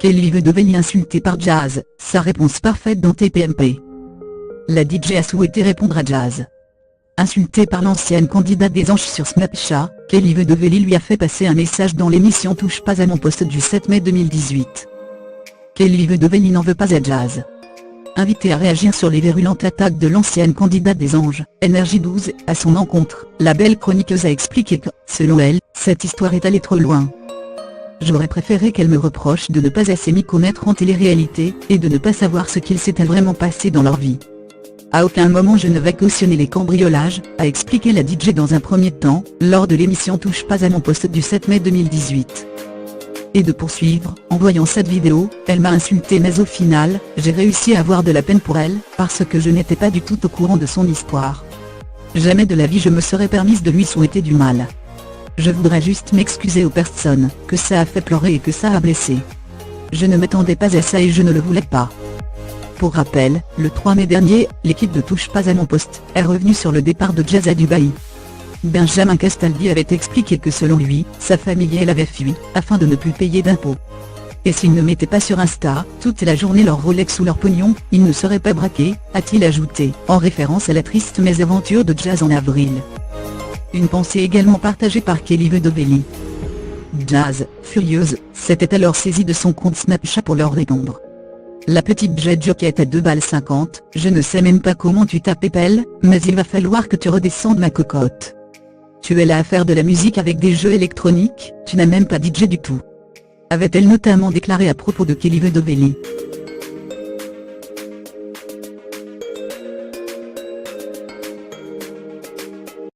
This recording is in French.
Kelly Vedovelli insultée par Jazz, sa réponse parfaite dans TPMP. La DJ a souhaité répondre à Jazz. Insultée par l'ancienne candidate des Anges sur Snapchat, Kelly Vedovelli lui a fait passer un message dans l'émission Touche pas à mon poste du 7 mai 2018. Kelly Vedovelli n'en veut pas à Jazz. Invitée à réagir sur les virulentes attaques de l'ancienne candidate des Anges, NRJ12, à son encontre, la belle chroniqueuse a expliqué que, selon elle, cette histoire est allée trop loin. J'aurais préféré qu'elle me reproche de ne pas assez m'y connaître en télé-réalité, et de ne pas savoir ce qu'il s'était vraiment passé dans leur vie. À aucun moment je ne vais cautionner les cambriolages, a expliqué la DJ dans un premier temps, lors de l'émission Touche pas à mon poste du 7 mai 2018. Et de poursuivre, en voyant cette vidéo, elle m'a insulté mais au final, j'ai réussi à avoir de la peine pour elle, parce que je n'étais pas du tout au courant de son histoire. Jamais de la vie je me serais permise de lui souhaiter du mal. Je voudrais juste m'excuser aux personnes que ça a fait pleurer et que ça a blessé. Je ne m'attendais pas à ça et je ne le voulais pas. Pour rappel, le 3 mai dernier, l'équipe de Touche pas à mon poste est revenue sur le départ de Jazz à Dubaï. Benjamin Castaldi avait expliqué que selon lui, sa famille et elle avaient fui, afin de ne plus payer d'impôts. Et s'ils ne mettaient pas sur Insta, toute la journée leur Rolex ou leur pognon, ils ne seraient pas braqués, a-t-il ajouté, en référence à la triste mésaventure de Jazz en avril. Une pensée également partagée par Kelly Vedovelli. Jazz, furieuse, s'était alors saisie de son compte Snapchat pour leur répondre. La petite jet jockey à 2,50 $, je ne sais même pas comment tu t'appelles, mais il va falloir que tu redescendes ma cocotte. Tu es là à faire de la musique avec des jeux électroniques, tu n'as même pas DJ du tout. Avait-elle notamment déclaré à propos de Kelly Vedovelli.